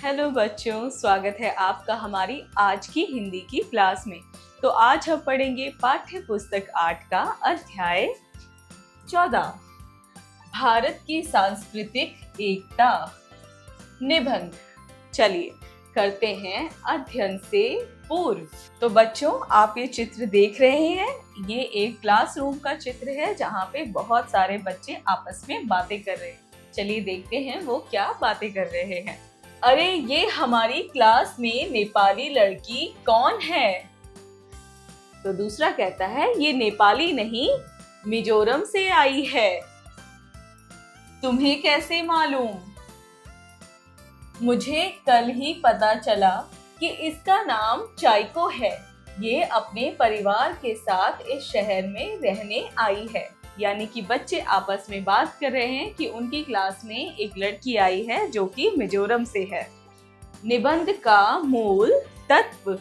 Hello बच्चों, स्वागत है आपका हमारी आज की हिंदी की क्लास में। तो आज हम पढ़ेंगे पाठ्य पुस्तक 8 का अध्याय 14, भारत की सांस्कृतिक एकता। निबंध। चलिए करते हैं अध्ययन से पूर्व। तो बच्चों, आप ये चित्र देख रहे हैं, ये एक क्लासरूम का चित्र है जहाँ पे बहुत सारे बच्चे आपस में बातें कर रहे हैं। चलिए देखते हैं वो क्या बातें कर रहे हैं। अरे, ये हमारी क्लास में नेपाली लड़की कौन है? तो दूसरा कहता है, ये नेपाली नहीं, मिजोरम से आई है। तुम्हें कैसे मालूम? मुझे कल ही पता चला कि इसका नाम चाइको है। ये अपने परिवार के साथ इस शहर में रहने आई है। यानी कि बच्चे आपस में बात कर रहे हैं कि उनकी क्लास में एक लड़की आई है जो कि मिजोरम से है। निबंध का मूल तत्व।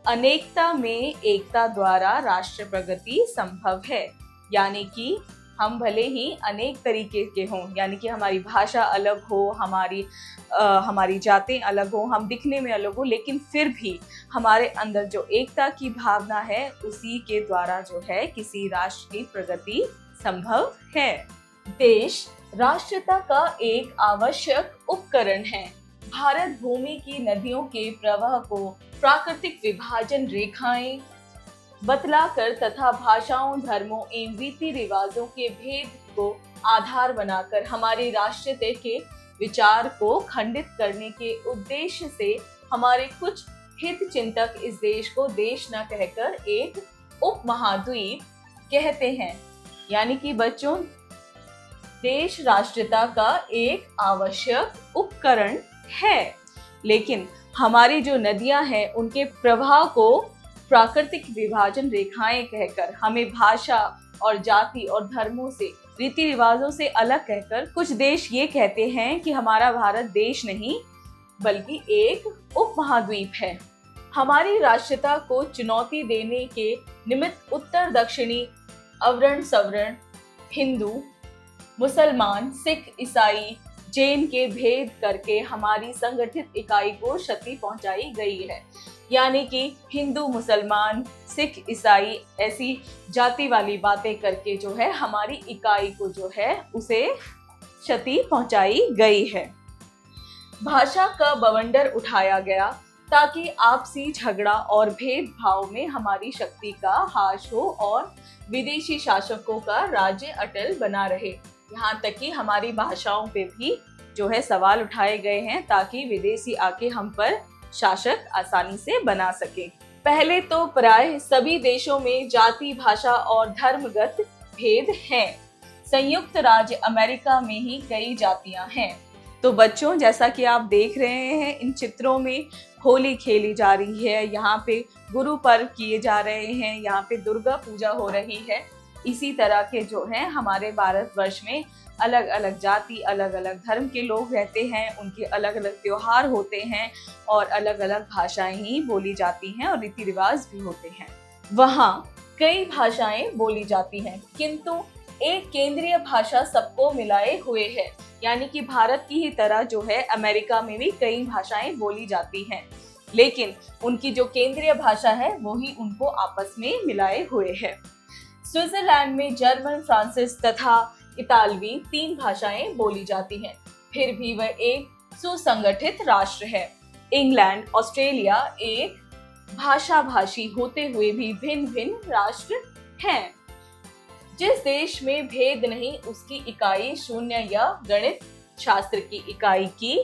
अनेकता में एकता द्वारा राष्ट्र प्रगति संभव है। यानी कि हम भले ही अनेक तरीके के हों, यानी कि हमारी भाषा अलग हो, हमारी जातें अलग हो, हम दिखने में अलग हो, लेकिन फिर भी हमारे अंदर जो एकता की भावना है उसी के द्वारा जो है किसी राष्ट्र की प्रगति संभव है। देश राष्ट्रता का एक आवश्यक उपकरण है। भारत भूमि की नदियों के प्रवाह को प्राकृतिक विभाजन रेखाएं बतलाकर तथा भाषाओं, धर्मों एवं रीति रिवाजों के भेद को आधार बनाकर हमारी राष्ट्रीयता के विचार को खंडित करने के उद्देश्य से हमारे कुछ हित चिंतक इस देश को देश न कहकर एक उपमहाद्वीप कहते हैं। यानी कि बच्चों, देश राष्ट्रीयता का एक आवश्यक उपकरण है, लेकिन हमारी जो नदियां हैं उनके प्रवाह को प्राकृतिक विभाजन रेखाएं कहकर, हमें भाषा और जाति और धर्मों से, रीति रिवाजों से अलग कहकर कुछ देश ये कहते हैं कि हमारा भारत देश नहीं बल्कि एक उपमहाद्वीप है। हमारी राष्ट्रीयता को चुनौती देने के निमित्त उत्तर दक्षिणी, अवर्ण सवर्ण, हिंदू, मुसलमान, सिख, ईसाई, जैन के भेद करके हमारी संगठित इकाई को क्षति पहुंचाई गई है। यानी कि हिंदू, मुसलमान, सिख, ईसाई ऐसी जाति वाली बातें करके जो है हमारी इकाई को जो है उसे क्षति पहुंचाई गई है। भाषा का बवंडर उठाया गया ताकि आपसी झगड़ा और भेदभाव में हमारी शक्ति का हास हो और विदेशी शासकों का राज्य अटल बना रहे। यहाँ तक कि हमारी भाषाओं पे भी जो है सवाल उठाए गए हैं ताकि विदेशी आके हम पर शासक आसानी से बना सके। पहले तो प्राय सभी देशों में जाति, भाषा और धर्मगत भेद हैं। संयुक्त राज्य अमेरिका में ही कई जातियां हैं। तो बच्चों, जैसा कि आप देख रहे हैं, इन चित्रों में होली खेली जा रही है, यहाँ पे गुरु पर्व किए जा रहे हैं, यहाँ पे दुर्गा पूजा हो रही है। इसी तरह के जो है हमारे भारतवर्ष में अलग अलग जाति, अलग अलग धर्म के लोग रहते हैं, उनके अलग अलग त्योहार होते हैं और अलग अलग भाषाएं ही बोली जाती हैं और रीति रिवाज भी होते हैं। वहाँ कई भाषाएं बोली जाती हैं, किंतु एक केंद्रीय भाषा सबको मिलाए हुए है। यानी कि भारत की ही तरह जो है अमेरिका में भी कई भाषाएं बोली जाती हैं, लेकिन उनकी जो केंद्रीय भाषा है वो ही उनको आपस में मिलाए हुए है। स्विट्जरलैंड में जर्मन, फ्रांसीसी तथा इतालवी 3 भाषाएं बोली जाती हैं, फिर भी वह एक सुसंगठित राष्ट्र है। इंग्लैंड, ऑस्ट्रेलिया एक भाषा भाषी होते हुए भी भिन्न भिन्न राष्ट्र हैं। जिस देश में भेद नहीं उसकी इकाई शून्य या गणित शास्त्र की इकाई की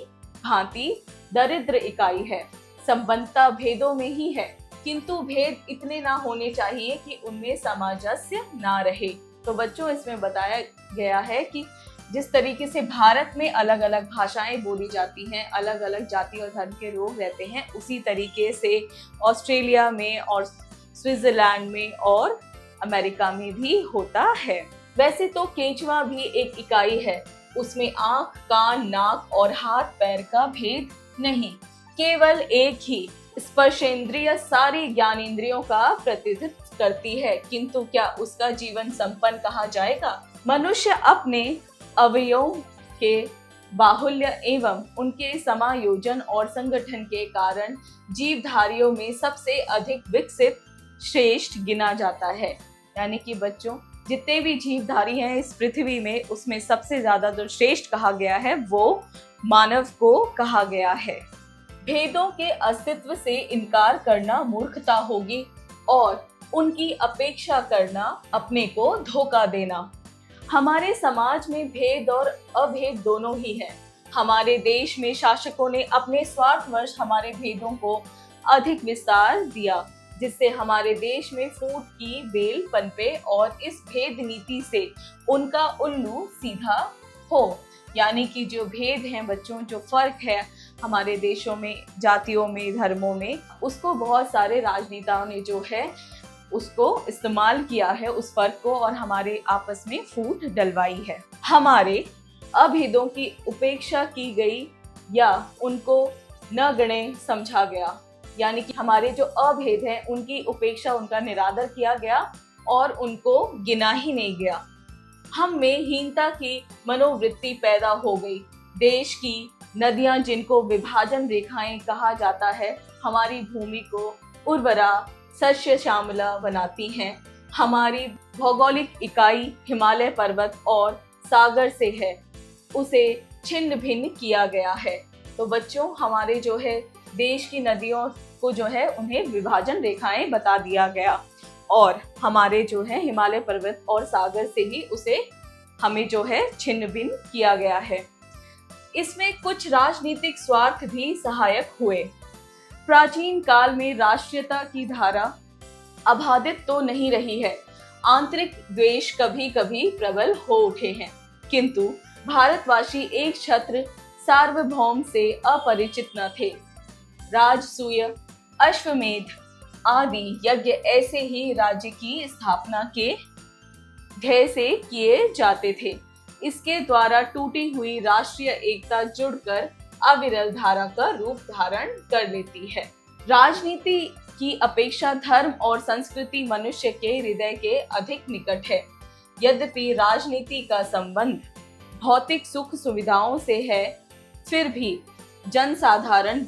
भांति दरिद्र इकाई है। संबंधता भेदों में ही है, किंतु भेद इतने ना होने चाहिए कि उनमें सामंजस्य ना रहे। तो बच्चों, इसमें बताया गया है कि जिस तरीके से भारत में अलग अलग भाषाएं बोली जाती हैं, अलग अलग जाति और धर्म के लोग रहते हैं, उसी तरीके से ऑस्ट्रेलिया में और स्विट्जरलैंड में और अमेरिका में भी होता है। वैसे तो केंचुआ भी एक इकाई है, उसमें आंख, कान, नाक और हाथ पैर का भेद नहीं, केवल एक ही स्पर्शेंद्रिय सारी ज्ञानेंद्रियों का प्रतिनिधित्व करती है, किंतु क्या उसका जीवन संपन्न कहा जाएगा? मनुष्य अपने अवयवों के बाहुल्य एवं उनके समायोजन और संगठन के कारण जीवधारियों में सबसे अधिक विकसित श्रेष्ठ गिना जाता है। यानी कि बच्चों, जितने भी जीवधारी हैं इस पृथ्वी में, उसमें सबसे ज्यादा जो श्रेष्ठ कहा गया है वो मानव को कहा गया है। भेदों के अस्तित्व से इनकार करना मूर्खता होगी और उनकी अपेक्षा करना अपने को धोखा देना। हमारे समाज में भेद और अभेद दोनों ही है। हमारे देश में शासकों ने अपने स्वार्थवश हमारे भेदों को अधिक विस्तार दिया, जिससे हमारे देश में फूट की बेल पनपे और इस भेद नीति से उनका उल्लू सीधा हो। यानी कि जो भेद हैं बच्चों, जो फर्क है हमारे देशों में, जातियों में, धर्मों में, उसको बहुत सारे राजनेताओं ने जो है उसको इस्तेमाल किया है, उस फर्क को, और हमारे आपस में फूट डलवाई है। हमारे अभेदों की उपेक्षा की गई या उनको न गणे समझा गया। यानी कि हमारे जो अभेद हैं उनकी उपेक्षा, उनका निरादर किया गया और उनको गिना ही नहीं गया। हम में हीनता की मनोवृत्ति पैदा हो गई। देश की नदियां, जिनको विभाजन रेखाएं कहा जाता है, हमारी भूमि को उर्वरा सस्य श्यामला बनाती हैं। हमारी भौगोलिक इकाई हिमालय पर्वत और सागर से है, उसे छिन्न भिन्न किया गया है। तो बच्चों, हमारे जो है देश की नदियों को जो है उन्हें विभाजन रेखाएं बता दिया गया और हमारे जो है हिमालय पर्वत और सागर से ही उसे हमें जो है छिन्न भिन्न किया गया है। इसमें कुछ राजनीतिक स्वार्थ भी सहायक हुए। प्राचीन काल में राष्ट्रीयता की धारा अबाधित तो नहीं रही है, आंतरिक द्वेष कभी कभी प्रबल हो उठे हैं, किंतु भारतवासी एक छत्र सार्वभौम से अपरिचित न थे। राजसूय, अश्वमेध आदि यज्ञ ऐसे ही राज्य की स्थापना के ध्येय से किए जाते थे। इसके द्वारा टूटी हुई राष्ट्रीय एकता जुड़कर अविरल धारा का रूप धारण कर लेती है। राजनीति की अपेक्षा धर्म और संस्कृति मनुष्य के हृदय के अधिक निकट है। यद्यपि राजनीति का संबंध भौतिक सुख सुविधाओं से है, फिर भी जनसाधारण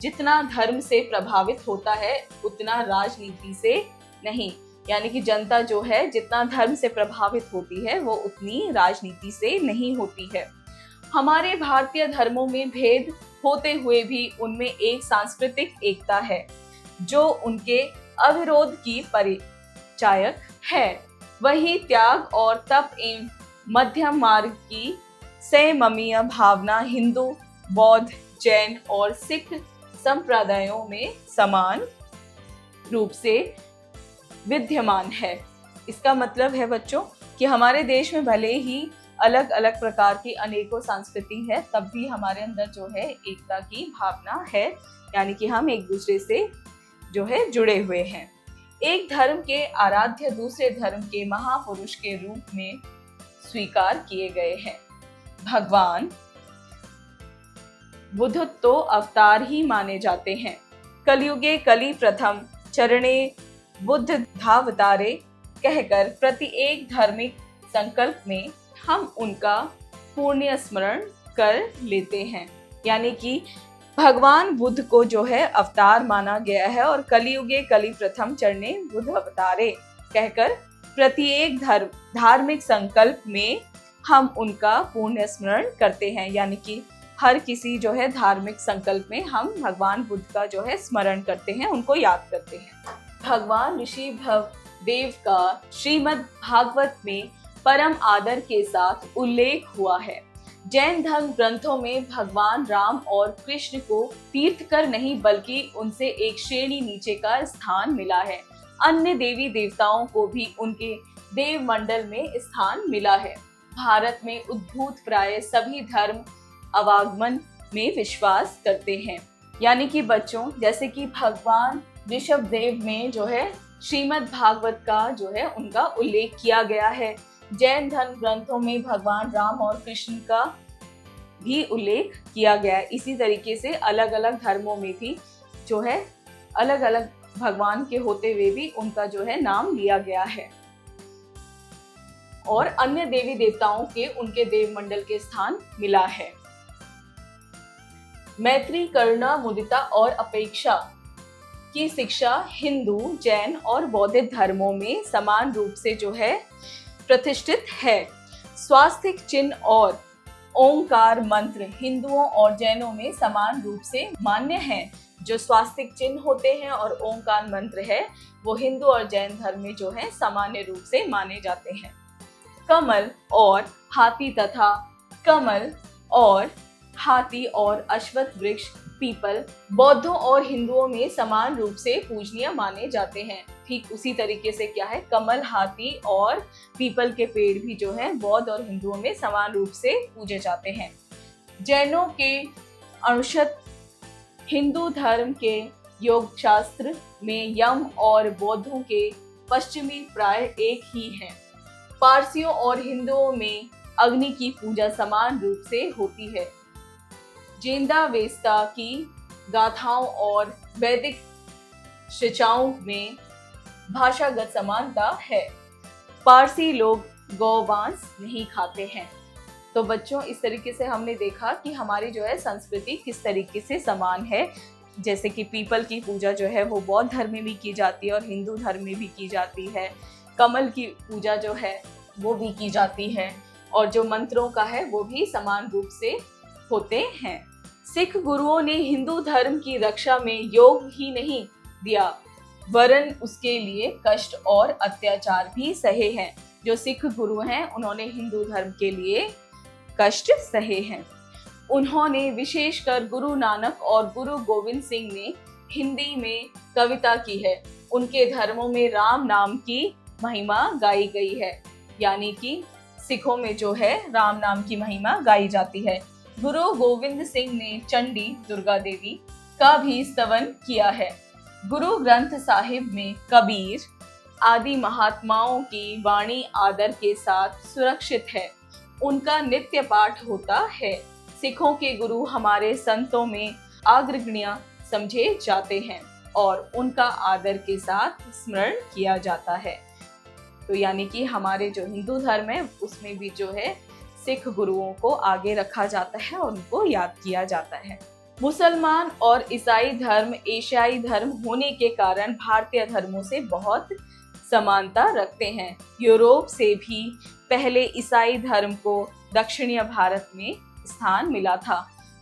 जितना धर्म से प्रभावित होता है उतना राजनीति से नहीं। यानी कि जनता जो है जितना धर्म से प्रभावित होती है वो उतनी राजनीति से नहीं होती है। हमारे भारतीय धर्मों में भेद होते हुए भी उनमें एक सांस्कृतिक एकता है जो उनके अविरोध की परिचायक है। वही त्याग और तप एवं मध्यम मार्ग की संयमनीय भावना हिंदू, बौद्ध, जैन और सिख संप्रदायों में समान रूप से विद्यमान है। इसका मतलब है बच्चों कि हमारे देश में भले ही अलग अलग प्रकार की अनेकों संस्कृति है, तब भी हमारे अंदर जो है एकता की भावना है। यानी कि हम एक दूसरे से जो है जुड़े हुए हैं। एक धर्म के आराध्य दूसरे धर्म के महापुरुष के रूप में स्वीकार किए गए हैं। भगवान बुद्ध तो अवतार ही माने जाते हैं। कलयुगे कली प्रथम चरणे बुद्ध धावतारे कहकर प्रत्येक धार्मिक संकल्प में हम उनका पुण्य स्मरण कर लेते हैं। यानी कि भगवान बुद्ध को जो है अवतार माना गया है और कलियुगे कली प्रथम चरणे बुद्ध अवतारे कहकर प्रत्येक धार्मिक संकल्प में हम उनका पुण्य स्मरण करते हैं। यानी कि हर किसी जो है धार्मिक संकल्प में हम भगवान बुद्ध का जो है स्मरण करते हैं, उनको याद करते हैं। भगवान ऋषि भवदेव का श्रीमद् भागवत में परम आदर के साथ उल्लेख हुआ है। जैन धर्म ग्रंथों में भगवान राम और कृष्ण को तीर्थकर नहीं बल्कि उनसे एक श्रेणी नीचे का स्थान मिला है। अन्य देवी देवताओं को भी उनके देव मंडल में स्थान मिला है। भारत में उद्भूत प्राय सभी धर्म अवागमन में विश्वास करते हैं। यानी कि बच्चों, जैसे कि भगवान ऋषभदेव में जो है श्रीमद् भागवत का जो है उनका उल्लेख किया गया है। जैन धर्म ग्रंथों में भगवान राम और कृष्ण का भी उल्लेख किया गया है। इसी तरीके से अलग अलग धर्मों में भी जो है अलग अलग भगवान के होते हुए भी उनका जो है नाम लिया गया है। और अन्य देवी देवताओं के उनके देव मंडल के स्थान मिला है। मैत्री, करुणा, मुदिता और अपेक्षा की शिक्षा हिंदू, जैन और बौद्ध धर्मों में समान रूप से जो है प्रतिष्ठित है। स्वास्तिक चिन्ह और ओंकार मंत्र हिंदुओं और जैनों में समान रूप से मान्य हैं। जो स्वास्तिक चिन्ह होते हैं और ओंकार मंत्र है वो हिंदू और जैन धर्म में जो है सामान्य रूप से माने जाते हैं। कमल और हाथी तथा कमल और हाथी और अश्वत्थ वृक्ष, पीपल बौद्धों और हिंदुओं में समान रूप से पूजनीय माने जाते हैं। ठीक उसी तरीके से क्या है, कमल, हाथी और पीपल के पेड़ भी जो है बौद्ध और हिंदुओं में समान रूप से पूजे जाते हैं। जैनों के अनुशत हिंदू धर्म के योग शास्त्र में यम और बौद्धों के पश्चिमी प्राय एक ही हैं। पारसियों और हिंदुओं में अग्नि की पूजा समान रूप से होती है। जिंदावेस्ता की गाथाओं और वैदिक शिक्षाओं में भाषागत समानता है। पारसी लोग गौमांस नहीं खाते हैं। तो बच्चों, इस तरीके से हमने देखा कि हमारी जो है संस्कृति किस तरीके से समान है। जैसे कि पीपल की पूजा जो है वो बौद्ध धर्म में भी की जाती है और हिंदू धर्म में भी की जाती है। कमल की पूजा जो है वो भी की जाती है और जो मंत्रों का है वो भी समान रूप से होते हैं। सिख गुरुओं ने हिंदू धर्म की रक्षा में योग ही नहीं दिया वरन उसके लिए कष्ट और अत्याचार भी सहे हैं। जो सिख गुरु हैं उन्होंने हिंदू धर्म के लिए कष्ट सहे हैं। उन्होंने विशेषकर गुरु नानक और गुरु गोविंद सिंह ने हिंदी में कविता की है। उनके धर्मों में राम नाम की महिमा गाई गई है, यानी कि सिखों में जो है राम नाम की महिमा गाई जाती है। गुरु गोविंद सिंह ने चंडी, दुर्गा देवी का भी स्तवन किया है। गुरु ग्रंथ साहिब में कबीर आदि महात्माओं की वाणी आदर के साथ सुरक्षित है। उनका नित्य पाठ होता है। सिखों के गुरु हमारे संतों में अग्रगण्य समझे जाते हैं और उनका आदर के साथ स्मरण किया जाता है। तो यानी कि हमारे जो हिंदू धर्म है उसमें भी जो है सिख गुरुओं को आगे रखा जाता है और उनको याद किया जाता है। मुसलमान और ईसाई धर्म एशियाई धर्म होने के कारण भारतीय धर्मों से बहुत समानता रखते हैं। यूरोप से भी पहले ईसाई धर्म को दक्षिणीय भारत में स्थान मिला था।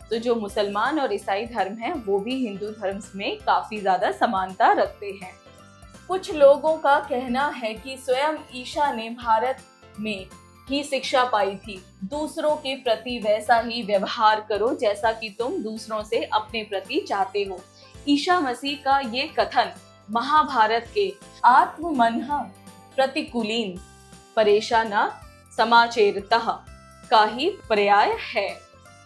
तो जो मुसलमान और ईसाई धर्म है वो भी हिंदू धर्म में काफी ज्यादा समानता रखते हैं। कुछ लोगों का कहना है कि स्वयं ईसा ने भारत में ही शिक्षा पाई थी। दूसरों के प्रति वैसा ही व्यवहार करो जैसा कि तुम दूसरों से अपने प्रति चाहते हो। ईसा मसीह का ये कथन महाभारत के आत्ममनः प्रतिकूलीन परेशान समाचेरतः का ही पर्याय है।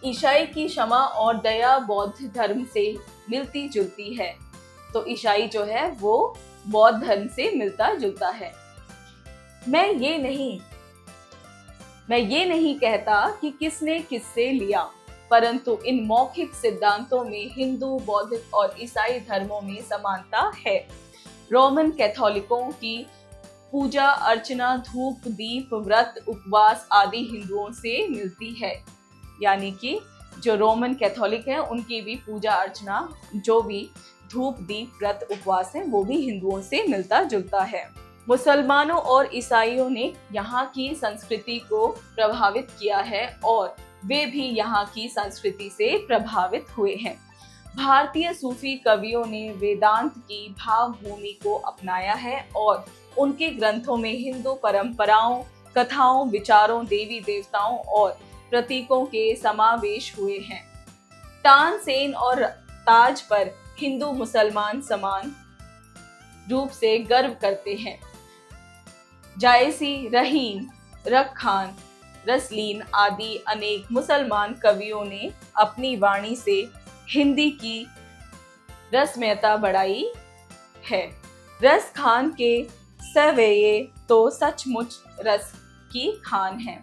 ईसाई की क्षमा और दया बौद्ध धर्म से मिलती जुलती है। तो ईसाई जो है वो बौद्ध धर्म से मिलता जुलता है। मैं ये नहीं कहता कि किसने किससे लिया, परंतु इन मौखिक सिद्धांतों में हिंदू, बौद्ध और ईसाई धर्मों में समानता है। रोमन कैथोलिकों की पूजा अर्चना, धूप, दीप, व्रत, उपवास आदि हिंदुओं से मिलती है। यानी कि जो रोमन कैथोलिक है उनकी भी पूजा अर्चना, जो भी धूप, दीप, व्रत, उपवास है वो भी हिंदुओं से मिलता जुलता है। मुसलमानों और ईसाइयों ने यहाँ की संस्कृति को प्रभावित किया है और वे भी यहाँ की संस्कृति से प्रभावित हुए हैं। भारतीय सूफी कवियों ने वेदांत की भाव भूमि को अपनाया है और उनके ग्रंथों में हिंदू परंपराओं, कथाओं, विचारों, देवी देवताओं और प्रतीकों के समावेश हुए हैं। तानसेन और ताज पर हिंदू मुसलमान समान रूप से गर्व करते हैं। जायसी, रहीम, रखान, रसलीन आदि अनेक मुसलमान कवियों ने अपनी वाणी से हिंदी की रसमयता बढ़ाई है। रस खान के सवैये तो सचमुच रस की खान है।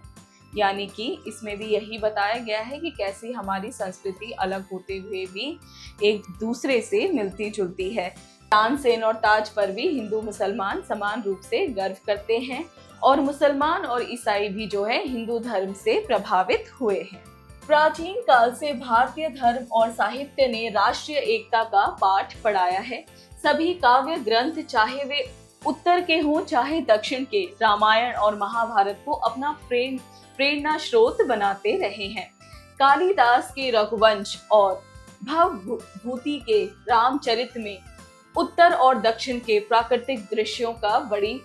यानी कि इसमें भी यही बताया गया है कि कैसी हमारी संस्कृति अलग होते हुए भी एक दूसरे से मिलती जुलती है। तानसेन और ताज पर भी हिंदू मुसलमान समान रूप से गर्व करते हैं और मुसलमान और ईसाई भी जो है हिंदू धर्म से प्रभावित हुए हैं। प्राचीन काल से भारतीय धर्म और साहित्य ने राष्ट्रीय एकता का पाठ पढ़ाया है। सभी काव्य ग्रंथ, चाहे वे उत्तर के हों चाहे दक्षिण के, रामायण और महाभारत को अपना प्रेरणा स्रोत बनाते रहे हैं। कालिदास के रघुवंश और भवभूति के रामचरित में उत्तर और दक्षिण के प्राकृतिक दृश्यों का बड़ी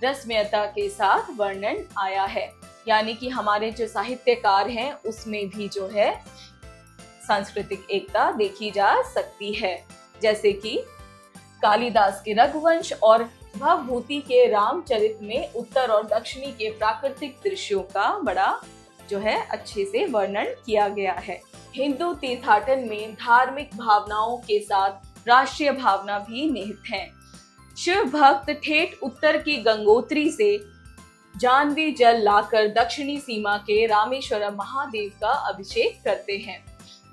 रसमयता के साथ वर्णन आया है। यानी कि हमारे जो साहित्यकार हैं उसमें भी जो है सांस्कृतिक एकता देखी जा सकती है। जैसे कि कालिदास के रघुवंश और भवभूति के रामचरित में उत्तर और दक्षिणी के प्राकृतिक दृश्यों का बड़ा जो है अच्छे से वर्णन किया गया है। हिंदू तीर्थाटन में धार्मिक भावनाओं के साथ राष्ट्रीय भावना भी निहित है। शिव भक्त ठेठ उत्तर की गंगोत्री से जानवी जल लाकर दक्षिणी सीमा के रामेश्वरम महादेव का अभिषेक करते हैं।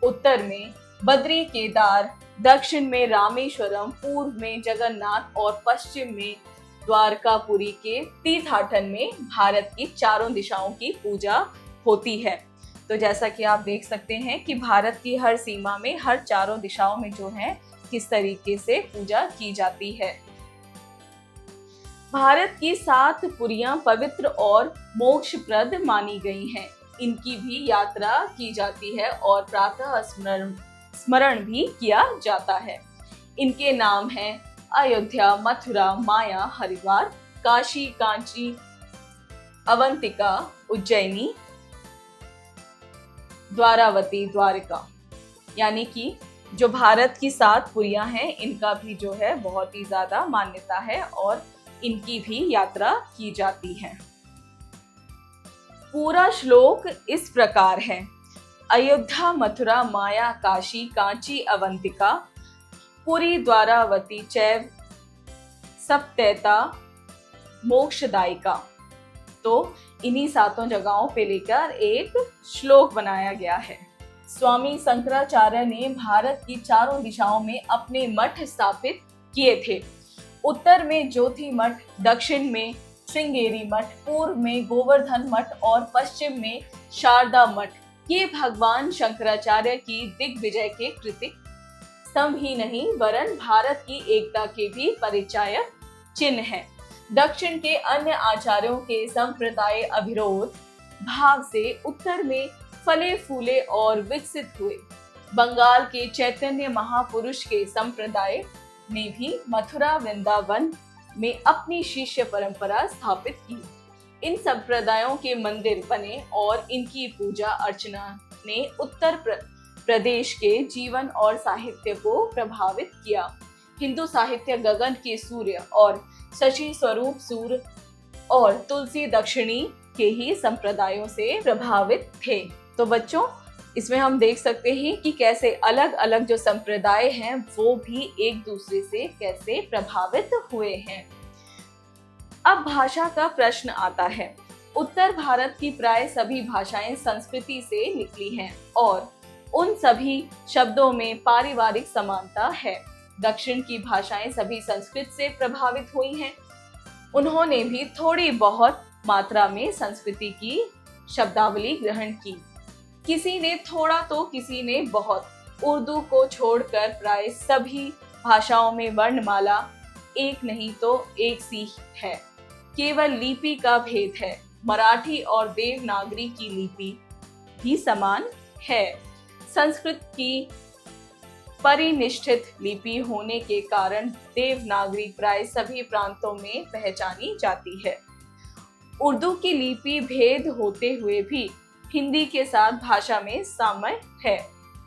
उत्तर में बद्री केदार, दक्षिण में रामेश्वरम, पूर्व में जगन्नाथ और पश्चिम में द्वारकापुरी के तीर्थाटन में भारत की चारों दिशाओं की पूजा होती है। तो जैसा कि आप देख सकते हैं कि भारत की हर सीमा में, हर चारों दिशाओं में जो है किस तरीके से पूजा की जाती है। भारत की 7 पुरियां पवित्र और मोक्षप्रद मानी गई हैं। इनकी भी यात्रा की जाती है और प्रातः स्मरण भी किया जाता है। इनके नाम हैं अयोध्या, मथुरा, माया, हरिद्वार, काशी, कांची, अवंतिका, उज्जैनी, द्वारावती, द्वारका। यानी कि जो भारत की 7 पुरियां हैं इनका भी जो है बहुत ही ज्यादा मान्यता है और इनकी भी यात्रा की जाती है। पूरा श्लोक इस प्रकार है: अयोध्या, मथुरा, माया, काशी, कांची, अवंतिका, पुरी, द्वारावती चैव सप्तैता मोक्षदायिका। तो इन्हीं 7 जगहों पे लेकर एक श्लोक बनाया गया है। स्वामी शंकराचार्य ने भारत की चारों दिशाओं में अपने मठ स्थापित किए थे। उत्तर में ज्योति मठ, दक्षिण में श्रृंगेरी मठ, पूर्व में गोवर्धन मठ और पश्चिम में शारदा मठ। ये भगवान शंकराचार्य की दिग्विजय के कृतिक स्तंभ ही नहीं वरन भारत की एकता के भी परिचायक चिन्ह हैं। दक्षिण के अन्य आचार्यों के संप्रदाय अविरोध भाव से उत्तर में फले फूले और विकसित हुए। बंगाल के चैतन्य महापुरुष के संप्रदाय ने भी मथुरा, वृंदावन में अपनी शिष्य परंपरा स्थापित की। इन संप्रदायों के मंदिर बने और इनकी पूजा अर्चना ने उत्तर प्रदेश के जीवन और साहित्य को प्रभावित किया। हिंदू साहित्य गगन के सूर्य और शशि स्वरूप सूर्य और तुलसी दक्षिणी के ही संप्रदायों से प्रभावित थे। तो बच्चों, इसमें हम देख सकते हैं कि कैसे अलग अलग जो संप्रदाय हैं वो भी एक दूसरे से कैसे प्रभावित हुए हैं। अब भाषा का प्रश्न आता है। उत्तर भारत की प्राय सभी भाषाएं संस्कृति से निकली हैं और उन सभी शब्दों में पारिवारिक समानता है। दक्षिण की भाषाएं सभी संस्कृत से प्रभावित हुई हैं। उन्होंने भी थोड़ी बहुत मात्रा में संस्कृति की शब्दावली ग्रहण की। किसी ने थोड़ा तो किसी ने बहुत। उर्दू को छोड़कर प्राय सभी भाषाओं में वर्णमाला एक नहीं तो एक सी है। केवल लिपि का भेद है। मराठी और देवनागरी की लिपि भी समान है। संस्कृत की परिनिष्ठित लिपि होने के कारण देवनागरी प्राय सभी प्रांतों में पहचानी जाती है। उर्दू की लिपि भेद होते हुए भी हिंदी के साथ भाषा में साम्य है।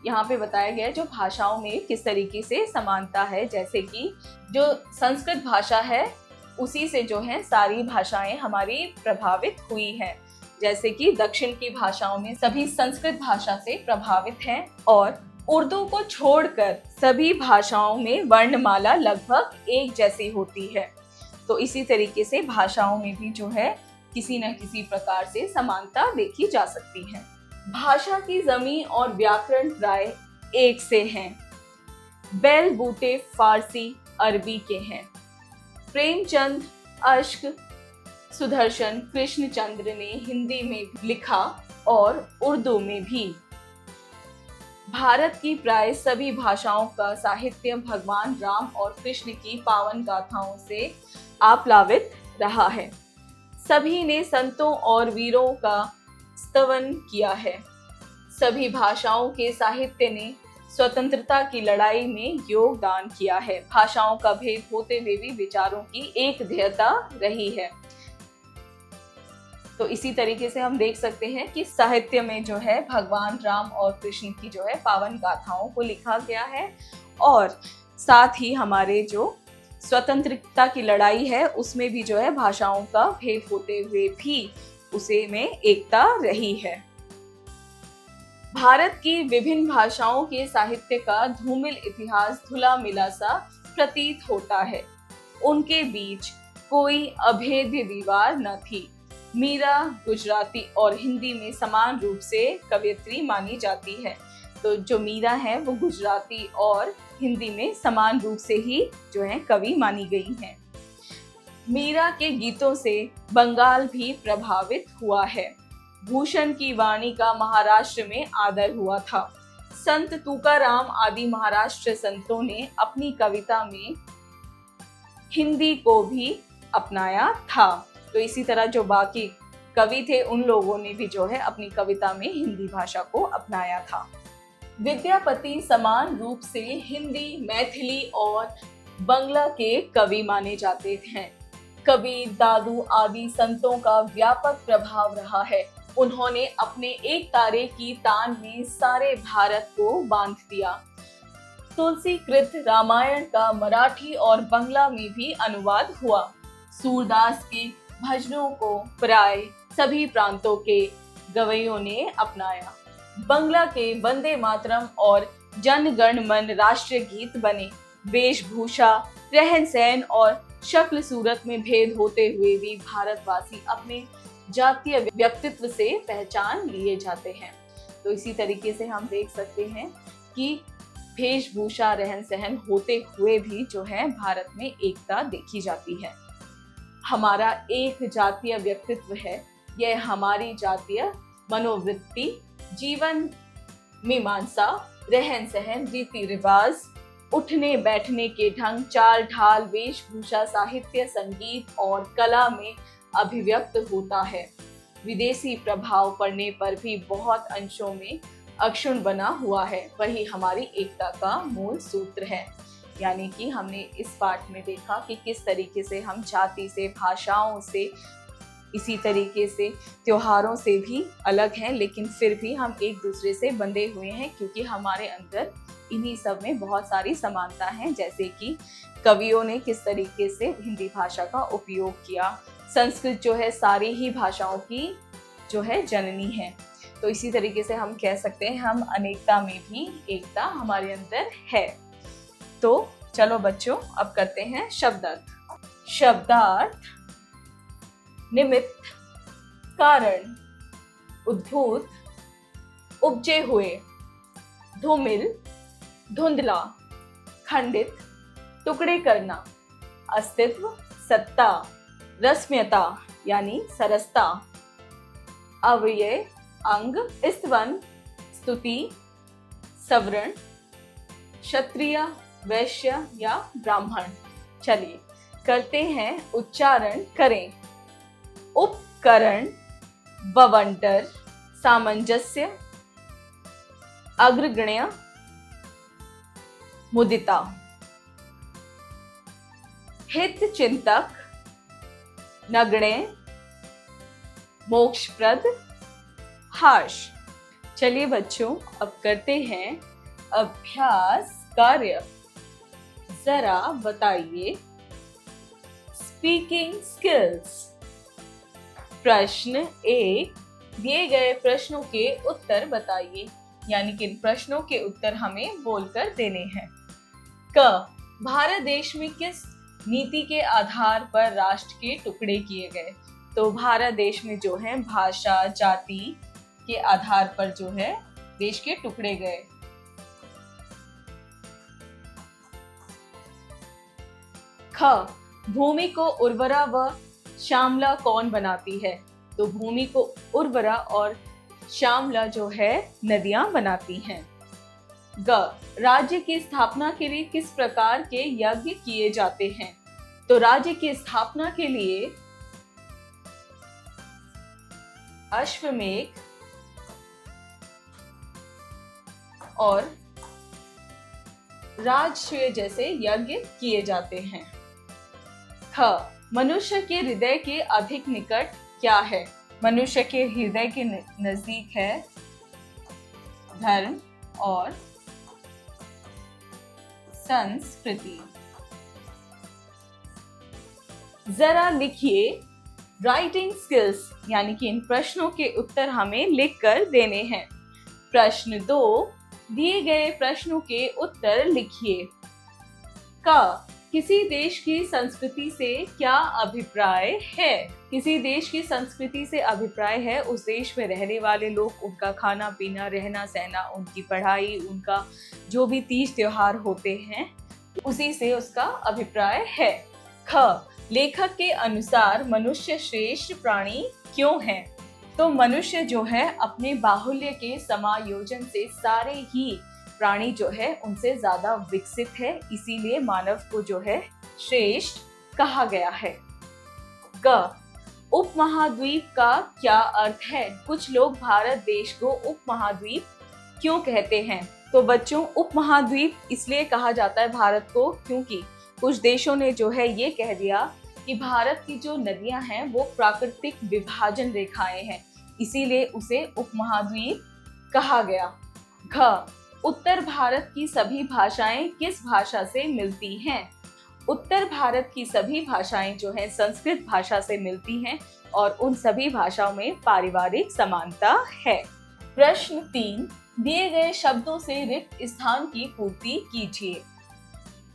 यहाँ पे बताया गया है जो भाषाओं में किस तरीके से समानता है। जैसे कि जो संस्कृत भाषा है उसी से जो है सारी भाषाएं हमारी प्रभावित हुई हैं। जैसे कि दक्षिण की भाषाओं में सभी संस्कृत भाषा से प्रभावित हैं और उर्दू को छोड़कर सभी भाषाओं में वर्णमाला लगभग एक जैसी होती है। तो इसी तरीके से भाषाओं में भी जो है किसी न किसी प्रकार से समानता देखी जा सकती है। भाषा की जमीन और व्याकरण प्राय एक से हैं। बैल बूटे फारसी अरबी के हैं। प्रेमचंद, अश्क, सुदर्शन कृष्णचंद्र ने हिंदी में भी लिखा और उर्दू में भी। भारत की प्राय सभी भाषाओं का साहित्य भगवान राम और कृष्ण की पावन गाथाओं से आप्लावित रहा है। सभी ने संतों और वीरों का स्तवन किया है। सभी भाषाओं के साहित्य ने स्वतंत्रता की लड़ाई में योगदान किया है। भाषाओं का भेद होते हुए भी विचारों की एक ध्येयता रही है। तो इसी तरीके से हम देख सकते हैं कि साहित्य में जो है भगवान राम और कृष्ण की जो है पावन गाथाओं को लिखा गया है, और साथ ही हमारे जो स्वतंत्रता की लड़ाई है उसमें भी जो है भाषाओं का भेद होते हुए भी उसे में एकता रही है। भारत की विभिन्न भाषाओं के साहित्य का धूमिल इतिहास धुला मिला सा प्रतीत होता है। उनके बीच कोई अभेद्य दीवार न थी। मीरा गुजराती और हिंदी में समान रूप से कवयित्री मानी जाती है। तो जो मीरा है वो गुजराती और हिंदी में समान रूप से ही जो है कवि मानी गई हैं। मीरा के गीतों से बंगाल भी प्रभावित हुआ है। भूषण की वाणी का महाराष्ट्र में आदर हुआ था। संत तुकाराम आदि महाराष्ट्र संतों ने अपनी कविता में हिंदी को भी अपनाया था। तो इसी तरह जो बाकी कवि थे उन लोगों ने भी जो है अपनी कविता में हिंदी भाषा को अपनाया था। विद्यापति समान रूप से हिंदी, मैथिली और बंगला के कवि माने जाते हैं। कबीर, दादू आदि संतों का व्यापक प्रभाव रहा है। उन्होंने अपने एक तारे की तान में सारे भारत को बांध दिया। तुलसीकृत रामायण का मराठी और बंगला में भी अनुवाद हुआ। सूरदास के भजनों को प्राय सभी प्रांतों के गवैयों ने अपनाया। बंगला के वंदे मातरम और जन गण मन राष्ट्रीय गीत बने। वेशभूषा, रहन सहन और शक्ल सूरत में भेद होते हुए भी भारतवासी अपने जातीय व्यक्तित्व से पहचान लिए जाते हैं। तो इसी तरीके से हम देख सकते हैं कि वेशभूषा, रहन सहन होते हुए भी जो है भारत में एकता देखी जाती है। हमारा एक जातीय व्यक्तित्व है। यह हमारी जातीय मनोवृत्ति, जीवन मीमांसा, रहन सहन, रीति रिवाज, उठने बैठने के ढंग, चाल ढाल, वेशभूषा, साहित्य, संगीत और कला में अभिव्यक्त होता है। विदेशी प्रभाव पड़ने पर भी बहुत अंशों में अक्षुण्ण बना हुआ है। वही हमारी एकता का मूल सूत्र है। यानी कि हमने इस पाठ में देखा कि किस तरीके से हम जाति से, भाषाओं से, इसी तरीके से त्योहारों से भी अलग हैं, लेकिन फिर भी हम एक दूसरे से बंधे हुए हैं, क्योंकि हमारे अंदर इन्हीं सब में बहुत सारी समानता है। जैसे कि कवियों ने किस तरीके से हिंदी भाषा का उपयोग किया। संस्कृत जो है सारी ही भाषाओं की जो है जननी है। तो इसी तरीके से हम कह सकते हैं हम अनेकता में भी एकता हमारे अंदर है। तो चलो बच्चों, अब करते हैं शब्दार्थ। शब्दार्थ निमित्त, कारण, उद्भूत, उपजे हुए, धूमिल, धुंधला, खंडित, टुकड़े करना, अस्तित्व, सत्ता, रस्म्यता यानी सरसता, अव्यय, अंग, स्तवन, स्तुति, सवर्ण, क्षत्रिय, वैश्य या ब्राह्मण। चलिए करते हैं, उच्चारण करें। उपकरण, बवंटर, सामंजस्य, अग्रगण्य, मुदिता। हित चिंतक, नगण्य, मोक्षप्रद, हार्श। चलिए बच्चों, अब करते हैं अभ्यास कार्य। जरा बताइए स्पीकिंग स्किल्स। प्रश्न 1, दिए गए प्रश्नों के उत्तर बताइए। यानी कि प्रश्नों के उत्तर हमें बोलकर देने हैं। क, भारत देश में किस नीति के आधार पर राष्ट्र के टुकड़े किए गए? तो भारत देश में जो है भाषा, जाति के आधार पर जो है देश के टुकड़े गए। ख, भूमि को उर्वरा व श्यामला कौन बनाती है? तो भूमि को उर्वरा और श्यामला जो है नदियां बनाती हैं। ग, राज्य की स्थापना के लिए किस प्रकार के यज्ञ किए जाते हैं? तो राज्य की स्थापना के लिए अश्वमेध और राजसूय जैसे यज्ञ किए जाते हैं। ख, मनुष्य के हृदय के अधिक निकट क्या है? मनुष्य के हृदय के नजदीक है धर्म और संस्कृति। जरा लिखिए राइटिंग स्किल्स, यानी कि इन प्रश्नों के उत्तर हमें लिखकर देने हैं। प्रश्न 2, दिए गए प्रश्नों के उत्तर लिखिए। क, किसी देश की संस्कृति से क्या अभिप्राय है? किसी देश की संस्कृति से अभिप्राय है उस देश में रहने वाले लोग, उनका खाना पीना, रहना सहना, उनकी पढ़ाई, उनका जो भी तीज त्योहार होते हैं, उसी से उसका अभिप्राय है। ख, लेखक के अनुसार मनुष्य श्रेष्ठ प्राणी क्यों है? तो मनुष्य जो है अपने बाहुल्य के समायोजन से सारे ही प्राणी जो है उनसे ज्यादा विकसित है, इसीलिए मानव को जो है श्रेष्ठ कहा गया है। ग, उपमहाद्वीप का क्या अर्थ है? कुछ लोग भारत देश को उपमहाद्वीप क्यों कहते हैं? तो बच्चों, उपमहाद्वीप इसलिए कहा जाता है भारत को क्योंकि कुछ देशों ने जो है ये कह दिया कि भारत की जो नदियां हैं वो प्राकृतिक विभाजन रेखाएं हैं, इसीलिए उसे उपमहाद्वीप कहा गया। घ, उत्तर भारत की सभी भाषाएं किस भाषा से मिलती हैं? उत्तर भारत की सभी भाषाएं जो है संस्कृत भाषा से मिलती हैं और उन सभी भाषाओं में पारिवारिक समानता है। प्रश्न 3, दिए गए शब्दों से रिक्त स्थान की पूर्ति कीजिए।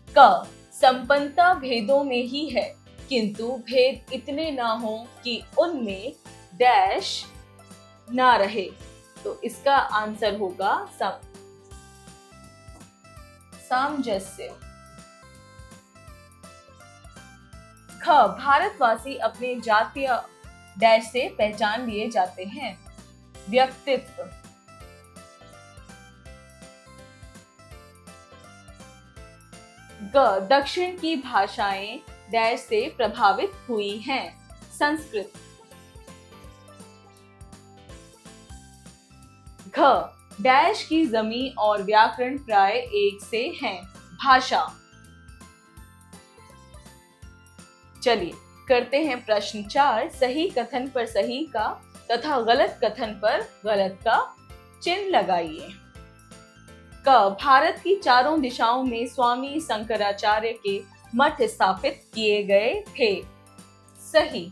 क, संपन्नता भेदों में ही है, किंतु भेद इतने ना हो कि उनमें डैश ना रहे। तो इसका आंसर होगा सामंजस्य। ख, भारतवासी अपने जातीय डैश से पहचान लिए जाते हैं। व्यक्तित्व। ग, दक्षिण की भाषाएं डैश से प्रभावित हुई हैं। संस्कृत। घ, डैश की जमी और व्याकरण प्राय एक से हैं। भाषा। चलिए करते हैं प्रश्न 4, सही कथन पर सही का तथा गलत कथन पर गलत का चिन्ह लगाइए। क, भारत की चारों दिशाओं में स्वामी शंकराचार्य के मठ स्थापित किए गए थे। सही।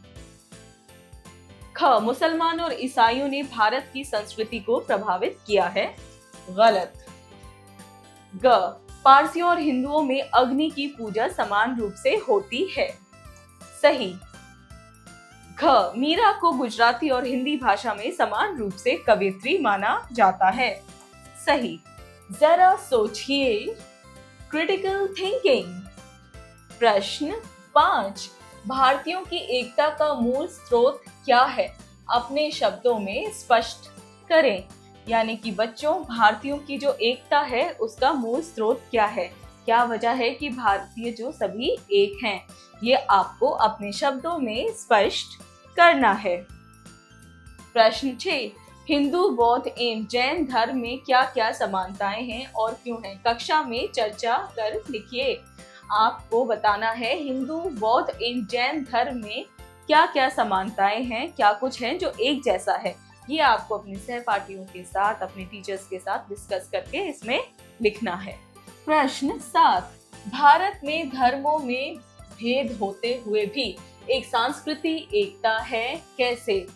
ख, मुसलमान और ईसाइयों ने भारत की संस्कृति को प्रभावित किया है। गलत। ग, पारसियों और हिंदुओं में अग्नि की पूजा समान रूप से होती है। सही। घ, मीरा को गुजराती और हिंदी भाषा में समान रूप से कवयित्री माना जाता है। सही। जरा सोचिए, क्रिटिकल थिंकिंग। प्रश्न 5, भारतीयों की एकता का मूल स्रोत क्या है? अपने शब्दों में स्पष्ट करें। यानी कि बच्चों, भारतीयों की जो एकता है उसका मूल स्रोत क्या है? क्या वजह है कि भारतीय जो सभी एक हैं? ये आपको अपने शब्दों में स्पष्ट करना है। प्रश्न 6, हिंदू, बौद्ध एवं जैन धर्म में क्या क्या समानताएं हैं और क्यों हैं? कक्षा में चर्चा कर लिखिए। आपको बताना है हिंदू, बौद्ध एवं जैन धर्म में क्या क्या समानताएं हैं, क्या कुछ है जो एक जैसा है। ये आपको अपने सहपाठियों के साथ, अपने टीचर्स के साथ डिस्कस करके इसमें लिखना है। प्रश्न 7, भारत में धर्मों में भेद होते हुए भी एक सांस्कृतिक एकता है, कैसे?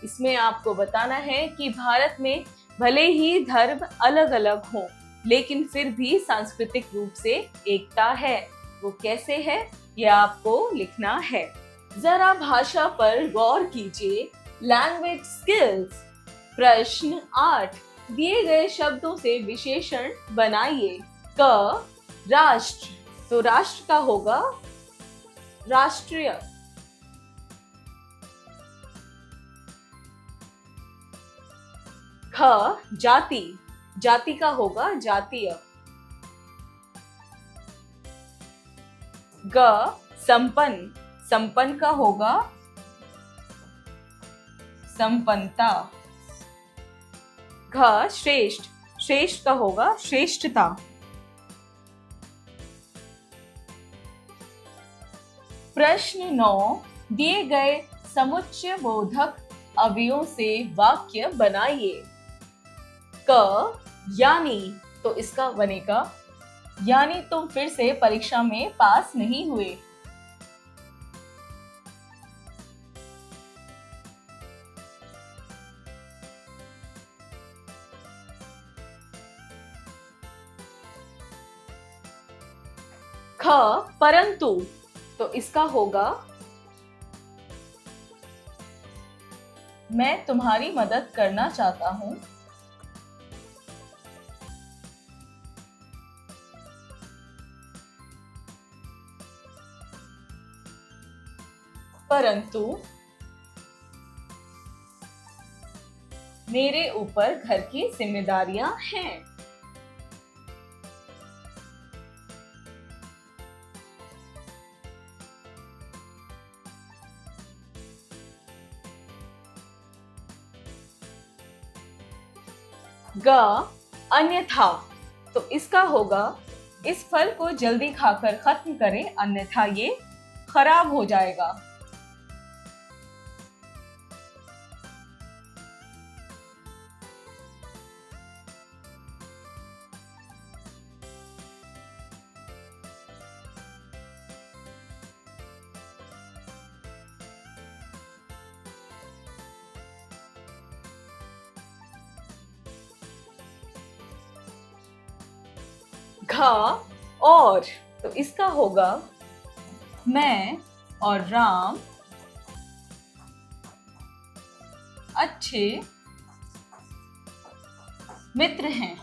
इसमें आपको बताना है कि भारत में भले ही धर्म अलग अलग हों, लेकिन फिर भी सांस्कृतिक रूप से एकता है। वो कैसे है ये आपको लिखना है। जरा भाषा पर गौर कीजिए। Language skills. प्रश्न 8, दिए गए शब्दों से विशेषण बनाइए। क, राष्ट्र, तो राष्ट्र का होगा राष्ट्रीय। ख जाति, जाति का होगा जातीय। ग संपन्न, संपन्न का होगा संपन्नता। घ श्रेष्ठ, श्रेष्ठ का होगा श्रेष्ठता। प्रश्न 9, दिए गए समुच्चय बोधक अवयवों से वाक्य बनाइए। क यानी, तो इसका बनेगा यानी तुम फिर से परीक्षा में पास नहीं हुए। ख परंतु, तो इसका होगा मैं तुम्हारी मदद करना चाहता हूं। परंतु मेरे ऊपर घर की जिम्मेदारियां हैं। ग अन्यथा, तो इसका होगा इस फल को जल्दी खाकर खत्म करें, अन्यथा ये खराब हो जाएगा। घा और, तो इसका होगा मैं और राम अच्छे मित्र हैं।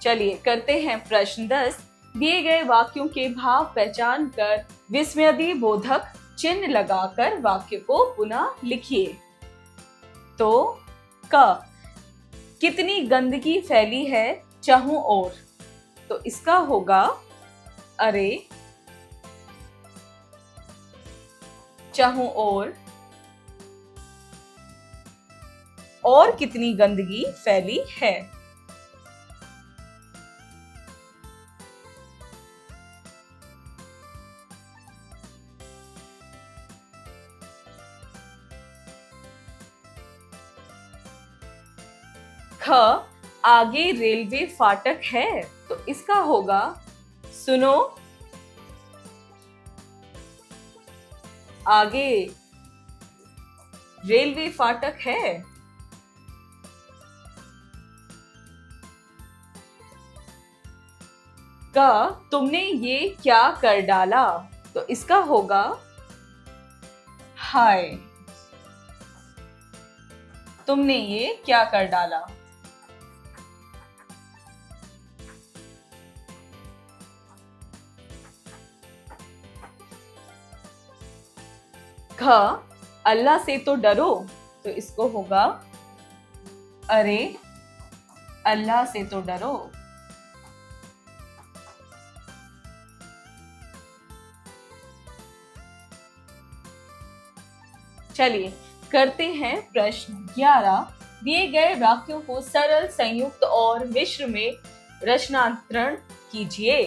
चलिए करते हैं प्रश्न 10। दिए गए वाक्यों के भाव पहचान कर विस्मयादि बोधक चिन्ह लगाकर वाक्य को पुनः लिखिए। तो क कितनी गंदगी फैली है चारों ओर, तो इसका होगा अरे चारों ओर और कितनी गंदगी फैली है। ख आगे रेलवे फाटक है, तो इसका होगा सुनो आगे रेलवे फाटक है। का तुमने ये क्या कर डाला, तो इसका होगा हाय तुमने ये क्या कर डाला। घ अल्लाह से तो डरो, तो इसको होगा अरे अल्लाह से तो डरो। चलिए करते हैं प्रश्न 11। दिए गए वाक्यों को सरल, संयुक्त और मिश्र में रचनांतरण कीजिए।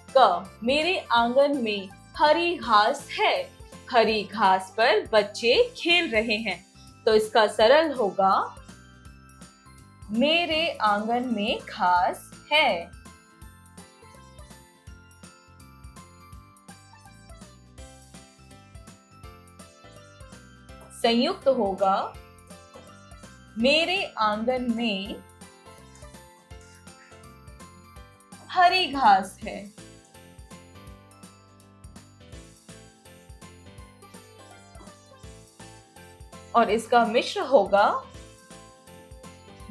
क मेरे आंगन में हरी घास है, हरी घास पर बच्चे खेल रहे हैं, तो इसका सरल होगा मेरे आंगन में घास है। संयुक्त होगा मेरे आंगन में हरी घास है। और इसका मिश्र होगा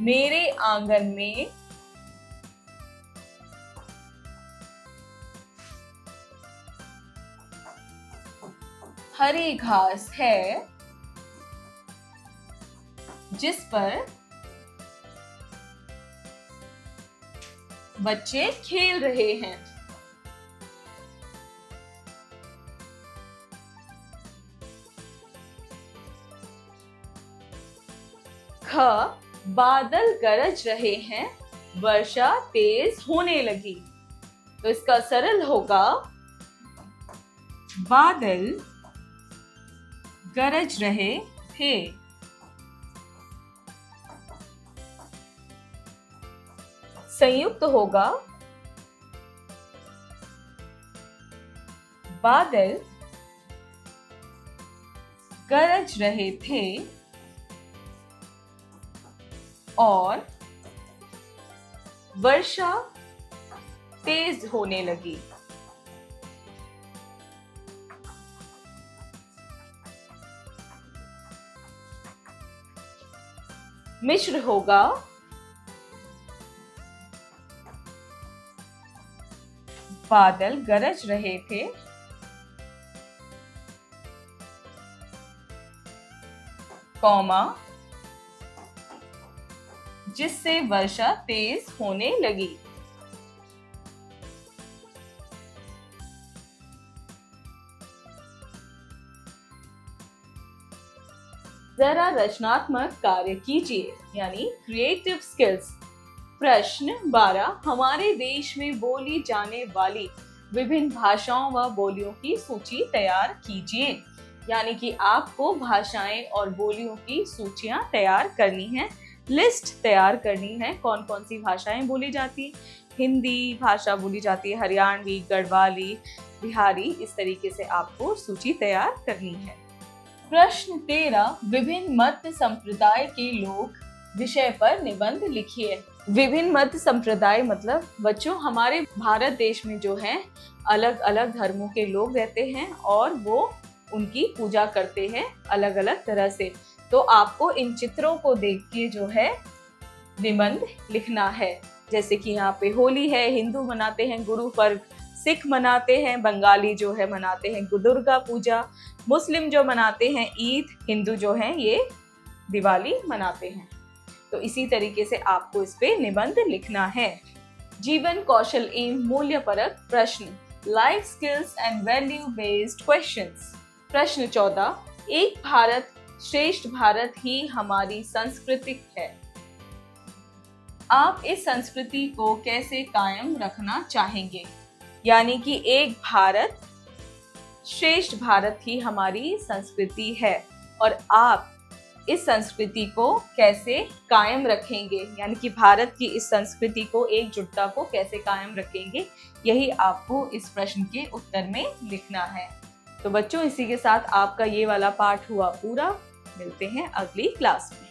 मेरे आंगन में हरी घास है जिस पर बच्चे खेल रहे हैं। ख, बादल गरज रहे हैं, वर्षा तेज होने लगी। तो इसका सरल होगा बादल गरज रहे थे। संयुक्त होगा बादल गरज रहे थे और वर्षा तेज होने लगी। मिश्र होगा बादल गरज रहे थे कौमा जिससे वर्षा तेज होने लगी। जरा रचनात्मक कार्य कीजिए, यानी क्रिएटिव स्किल्स। प्रश्न 12, हमारे देश में बोली जाने वाली विभिन्न भाषाओं व बोलियों की सूची तैयार कीजिए। यानी कि आपको भाषाएं और बोलियों की सूचियां तैयार करनी है, लिस्ट तैयार करनी है। कौन कौन सी भाषाएं बोली जाती, हिंदी भाषा बोली जाती है, हरियाणवी, गढ़वाली, बिहारी, इस तरीके से आपको सूची तैयार करनी है। प्रश्न 13, विभिन्न मत संप्रदाय के लोग विषय पर निबंध लिखिए। विभिन्न मत संप्रदाय मतलब बच्चों हमारे भारत देश में जो है अलग अलग धर्मों के लोग रहते हैं और वो उनकी पूजा करते हैं अलग अलग तरह से। तो आपको इन चित्रों को देख के जो है निबंध लिखना है। जैसे कि यहाँ पे होली है, हिंदू मनाते हैं गुरु पर्व, सिख मनाते हैं, बंगाली जो है मनाते हैं दुर्गा पूजा, मुस्लिम जो मनाते हैं ईद, हिंदू जो है ये दिवाली मनाते हैं। तो इसी तरीके से आपको इस पे निबंध लिखना है। जीवन कौशल एवं मूल्य परक प्रश्न, life skills and value based questions. प्रश्न 14, एक भारत श्रेष्ठ भारत ही हमारी संस्कृति है। आप इस संस्कृति को कैसे कायम रखना चाहेंगे? यानी कि एक भारत श्रेष्ठ भारत ही हमारी संस्कृति है और आप इस संस्कृति को कैसे कायम रखेंगे, यानी कि भारत की इस संस्कृति को, एकजुटता को कैसे कायम रखेंगे, यही आपको इस प्रश्न के उत्तर में लिखना है। तो बच्चों इसी के साथ आपका ये वाला पाठ हुआ पूरा। मिलते हैं अगली क्लास में।